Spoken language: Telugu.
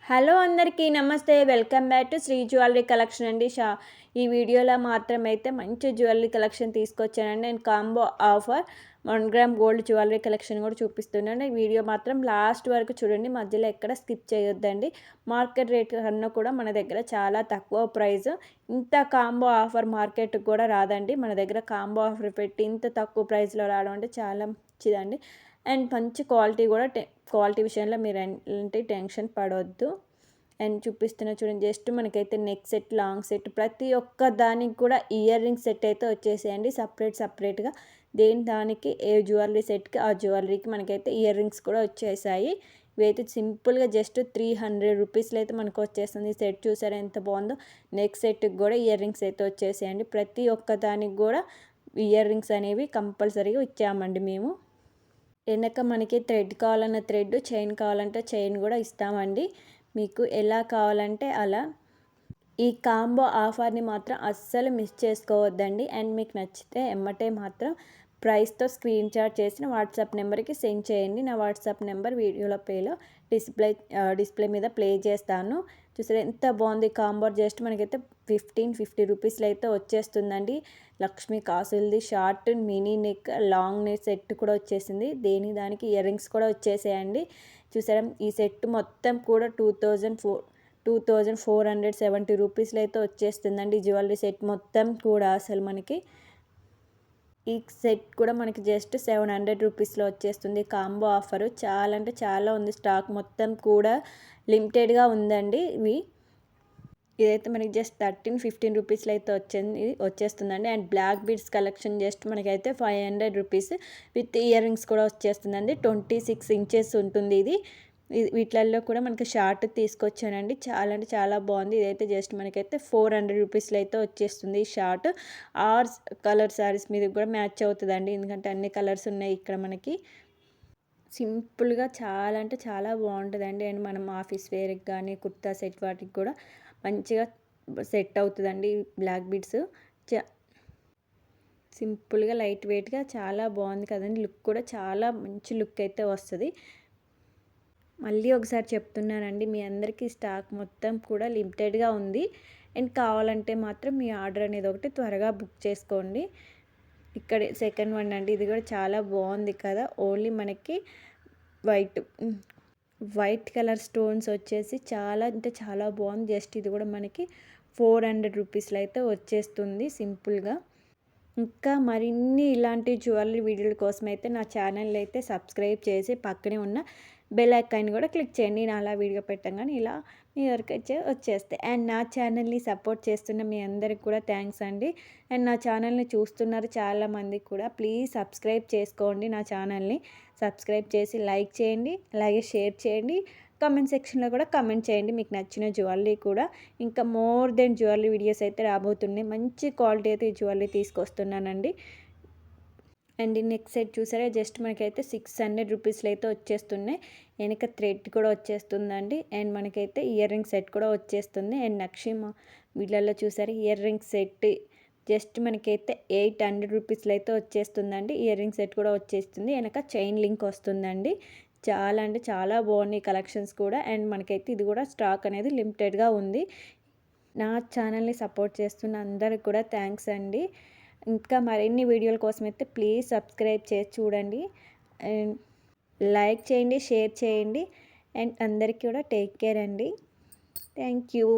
హలో అందరికీ నమస్తే. Welcome back to Sri jewellery collection అండి. ఈ వీడియోలో మాత్రం అయితే మంచి జ్యువెలరీ కలెక్షన్ తీసుకొచ్చానండి. నేను combo offer 1 gram gold jewellery collection కూడా చూపిస్తున్నాను. ఈ వీడియో మాత్రం లాస్ట్ వరకు చూడండి, మధ్యలో ఎక్కడ స్కిప్ చేయొద్దండి. మార్కెట్ రేట్ కన్నా కూడా మన దగ్గర చాలా తక్కువ ప్రైస్. ఇంత కాంబో ఆఫర్ మార్కెట్కి కూడా రాదండి. మన దగ్గర కాంబో ఆఫర్ పెట్టి ఇంత తక్కువ ప్రైస్లో రావడం అంటే చాలా మంచిదండి. అండ్ మంచి క్వాలిటీ కూడా క్వాలిటీ విషయంలో మీరు ఎలాంటి టెన్షన్ పడవద్దు. అండ్ చూపిస్తున్న చూడండి, జస్ట్ మనకైతే నెక్ సెట్, లాంగ్ సెట్, ప్రతి ఒక్క దానికి కూడా ఇయర్ రింగ్ సెట్ అయితే వచ్చేసేయండి. సపరేట్గా దానికి ఏ జ్యువెలరీ సెట్కి ఆ జ్యువెలరీకి మనకైతే ఇయర్ రింగ్స్ కూడా వచ్చేసాయి. ఇవైతే సింపుల్గా జస్ట్ 300 రూపీస్లో అయితే మనకు వచ్చేస్తుంది. సెట్ చూసారా ఎంత బాగుందో. నెక్ సెట్కి కూడా ఇయర్ రింగ్స్ అయితే వచ్చేసేయండి. ప్రతి ఒక్క దానికి కూడా ఇయర్ రింగ్స్ అనేవి కంపల్సరీగా ఇచ్చామండి మేము. వెనక మనకి థ్రెడ్ కావాలన్న థ్రెడ్, చైన్ కావాలంటే చైన్ కూడా ఇస్తామండి. మీకు ఎలా కావాలంటే అలా. ఈ కాంబో ఆఫర్ని మాత్రం అస్సలు మిస్ చేసుకోవద్దండి. అండ్ మీకు నచ్చితే ఎమ్మటే మాత్రం ప్రైస్తో స్క్రీన్ షాట్ చేసిన వాట్సాప్ నెంబర్కి సెండ్ చేయండి. నా వాట్సాప్ నెంబర్ వీడియోలో డిస్ప్లే మీద ప్లే చేస్తాను. చూసారా ఎంత బాగుంది కాంబో. జస్ట్ మనకైతే 1550 రూపీస్లో అయితే వచ్చేస్తుందండి. లక్ష్మీ కాసులది short, mini neck, long neck set కూడా వచ్చేసింది. దానికి ఇయర్ రింగ్స్ కూడా వచ్చేసాయండి. చూసారా ఈ సెట్ మొత్తం కూడా 2470 రూపీస్లో అయితే వచ్చేస్తుందండి. జ్యువెలరీ సెట్ మొత్తం కూడా అసలు మనకి ఈ సెట్ కూడా మనకి జస్ట్ 700 రూపీస్లో వచ్చేస్తుంది. కాంబో ఆఫరు చాలా అంటే చాలా ఉంది. స్టాక్ మొత్తం కూడా లిమిటెడ్గా ఉందండి. ఇదైతే మనకి జస్ట్ 13-15 రూపీస్లో అయితే వచ్చేస్తుందండి. And black beads collection just మనకైతే 500 రూపీస్ విత్ ఇయర్ రింగ్స్ కూడా వచ్చేస్తుందండి. 26 ఇంచెస్ ఉంటుంది ఇది. వీటిల్లో కూడా మనకి షార్ట్ తీసుకొచ్చానండి. చాలా అంటే చాలా బాగుంది. ఇదైతే జస్ట్ మనకైతే 400 రూపీస్లో అయితే వచ్చేస్తుంది. ఈ షార్ట్ కలర్ శారీస్ మీద కూడా మ్యాచ్ అవుతుందండి. ఎందుకంటే అన్ని కలర్స్ ఉన్నాయి ఇక్కడ మనకి. సింపుల్గా చాలా అంటే చాలా బాగుంటుందండి. అండ్ మనం ఆఫీస్ వేర్కి కానీ కుర్తా సెట్ వాటికి కూడా మంచిగా సెట్ అవుతుందండి. బ్లాక్ బీడ్స్ సింపుల్గా లైట్ వెయిట్గా చాలా బాగుంది కదండి. లుక్ కూడా చాలా మంచి లుక్ అయితే వస్తుంది. మళ్ళీ ఒకసారి చెప్తున్నానండి, మీ అందరికీ స్టాక్ మొత్తం కూడా లిమిటెడ్గా ఉంది. అండ్ కావాలంటే మాత్రం మీ ఆర్డర్ అనేది ఒకటి త్వరగా బుక్ చేసుకోండి. ఇక్కడ సెకండ్ వన్ అండి. ఇది కూడా చాలా బాగుంది కదా. ఓన్లీ మనకి వైట్ కలర్ స్టోన్స్ వచ్చేసి చాలా అంటే చాలా బాగుంది. జస్ట్ ఇది కూడా మనకి 400 రూపీస్లో అయితే వచ్చేస్తుంది సింపుల్గా. ఇంకా మరిన్ని ఇలాంటి జ్యువెలరీ వీడియోల కోసం అయితే నా ఛానల్ అయితే సబ్స్క్రైబ్ చేసి పక్కనే ఉన్న బెల్ ఐకాన్ కూడా క్లిక్ చేయండి. నేను అలా వీడియో పెట్టగానే ఇలా మీ వరకు వచ్చేస్తాయి. అండ్ నా ఛానల్ని సపోర్ట్ చేస్తున్న మీ అందరికి కూడా థ్యాంక్స్ అండి. అండ్ నా ఛానల్ని చూస్తున్నారు చాలామంది కూడా. ప్లీజ్ సబ్స్క్రైబ్ చేసుకోండి. నా ఛానల్ని సబ్స్క్రైబ్ చేసి లైక్ చేయండి, అలాగే షేర్ చేయండి. కామెంట్ సెక్షన్లో కూడా కామెంట్ చేయండి మీకు నచ్చిన జ్యువెలరీ కూడా. ఇంకా మోర్ దెన్ జ్యువెలరీ వీడియోస్ అయితే రాబోతున్నాయి. మంచి క్వాలిటీ అయితే ఈ జ్యువెలరీ తీసుకొస్తున్నానండి. అండ్ ఈ నెక్ సెట్ చూసారా జస్ట్ మనకైతే 600 రూపీస్లో అయితే వచ్చేస్తున్నాయి. వెనక థ్రెడ్ కూడా వచ్చేస్తుందండి. అండ్ మనకైతే ఇయర్ రింగ్ సెట్ కూడా వచ్చేస్తుంది. అండ్ నక్షిమ వీళ్ళల్లో చూసారా ఇయర్ రింగ్ సెట్ జస్ట్ మనకైతే 800 రూపీస్లో అయితే వచ్చేస్తుందండి. ఇయర్ రింగ్ సెట్ కూడా వచ్చేస్తుంది. వెనక చైన్ లింక్ వస్తుందండి. చాలా అంటే చాలా బాగున్నాయి కలెక్షన్స్ కూడా. అండ్ మనకైతే ఇది కూడా స్టాక్ అనేది లిమిటెడ్గా ఉంది. నా ఛానల్ని సపోర్ట్ చేస్తున్న అందరికి కూడా థ్యాంక్స్ అండి. ఇంకా మరిన్ని వీడియోల కోసం అయితే ప్లీజ్ సబ్స్క్రైబ్ చేసి చూడండి. అండ్ లైక్ చేయండి, షేర్ చేయండి. అండ్ అందరికీ కూడా టేక్ కేర్ అండి. Thank you.